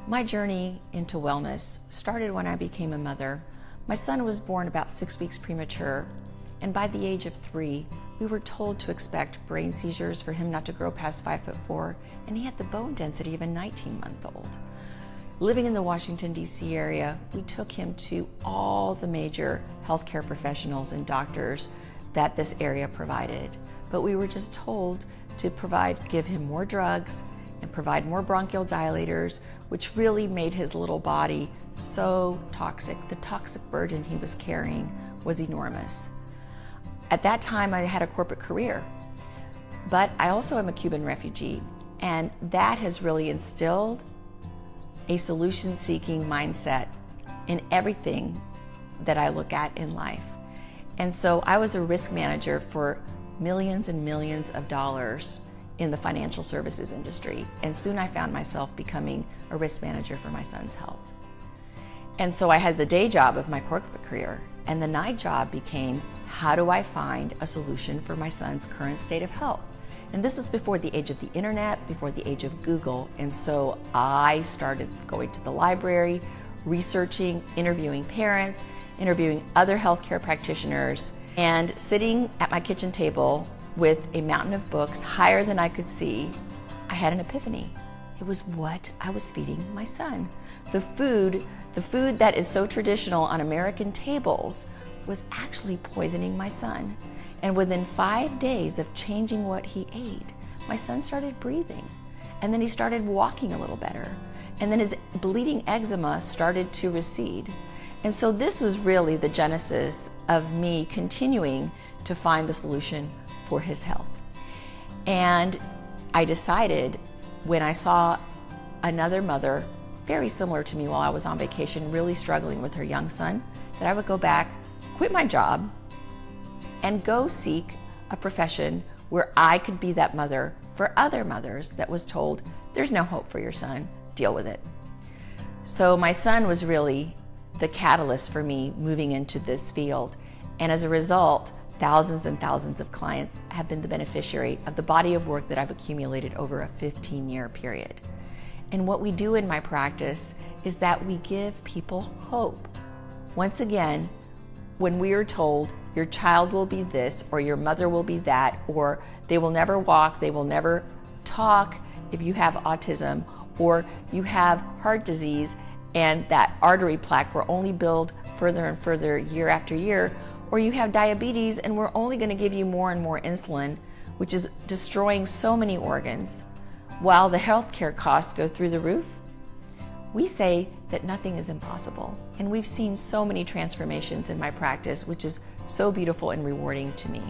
My journey into wellness started when I became a mother. My son was born about 6 weeks premature, and by the age of 3, we were told to expect brain seizures for him not to grow past 5'4", and he had the bone density of a 19-month-old. Living in the Washington, D.C. area, we took him to all the major healthcare professionals and doctors that this area provided, but we were just told to give him more drugs and provide more bronchial dilators, which really made his little body so toxic. The toxic burden he was carrying was enormous. At that time, I had a corporate career, but I also am a Cuban refugee, and that has really instilled a solution-seeking mindset in everything that I look at in life. And so I was a risk manager for millions and millions of dollars in the financial services industry, and soon I found myself becoming a risk manager for my son's health. And so I had the day job of my corporate career, and the night job became, how do I find a solution for my son's current state of health? And this was before the age of the internet, before the age of Google, and so I started going to the library, researching, interviewing parents, interviewing other healthcare practitioners, and sitting at my kitchen table with a mountain of books higher than I could see, I had an epiphany. It was what I was feeding my son. The food that is so traditional on American tables was actually poisoning my son. And within 5 days of changing what he ate, my son started breathing. And then he started walking a little better. And then his bleeding eczema started to recede. And so this was really the genesis of me continuing to find the solution for his health. And I decided, when I saw another mother very similar to me while I was on vacation, really struggling with her young son, that I would go back, quit my job, and go seek a profession where I could be that mother for other mothers that was told, there's no hope for your son, deal with it. So my son was really the catalyst for me moving into this field. And as a result, thousands and thousands of clients have been the beneficiary of the body of work that I've accumulated over a 15-year period. And what we do in my practice is that we give people hope. Once again, when we are told your child will be this, or your mother will be that, or they will never walk, they will never talk if you have autism, or you have heart disease and that artery plaque will only build further and further year after year, or you have diabetes and we're only going to give you more and more insulin, which is destroying so many organs, while the healthcare costs go through the roof, we say that nothing is impossible. And we've seen so many transformations in my practice, which is so beautiful and rewarding to me.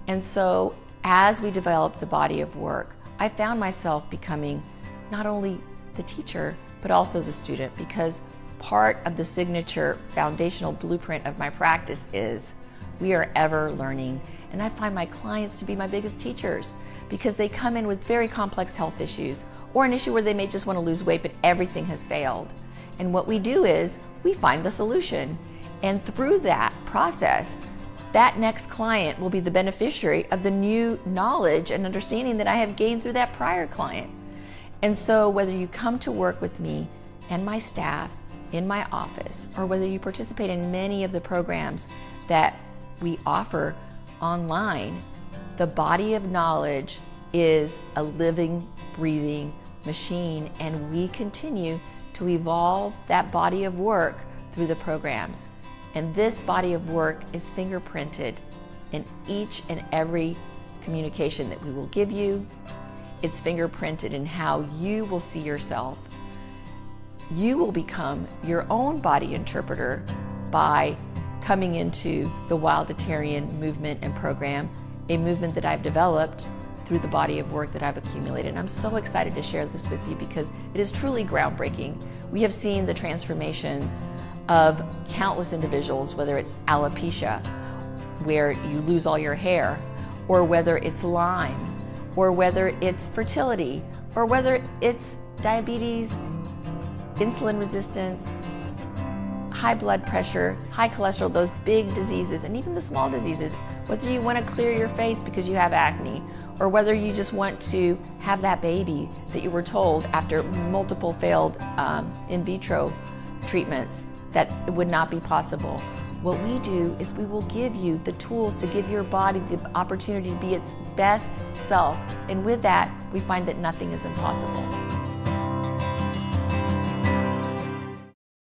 And so as we developed the body of work, I found myself becoming not only the teacher, but also the student, because part of the signature foundational blueprint of my practice is we are ever learning. And I find my clients to be my biggest teachers, because they come in with very complex health issues, or an issue where they may just want to lose weight, but everything has failed. And what we do is we find the solution. And through that process, that next client will be the beneficiary of the new knowledge and understanding that I have gained through that prior client. And so whether you come to work with me and my staff in my office, or whether you participate in many of the programs that we offer online, the body of knowledge is a living, breathing machine, and we continue to evolve that body of work through the programs. And this body of work is fingerprinted in each and every communication that we will give you. It's fingerprinted in how you will see yourself. You will become your own body interpreter by coming into the Wildatarian movement and program, a movement that I've developed through the body of work that I've accumulated. And I'm so excited to share this with you because it is truly groundbreaking. We have seen the transformations of countless individuals, whether it's alopecia, where you lose all your hair, or whether it's Lyme, or whether it's fertility, or whether it's diabetes, insulin resistance, high blood pressure, high cholesterol, those big diseases, and even the small diseases, whether you want to clear your face because you have acne, or whether you just want to have that baby that you were told after multiple failed in vitro treatments that it would not be possible. What we do is we will give you the tools to give your body the opportunity to be its best self, and with that, we find that nothing is impossible.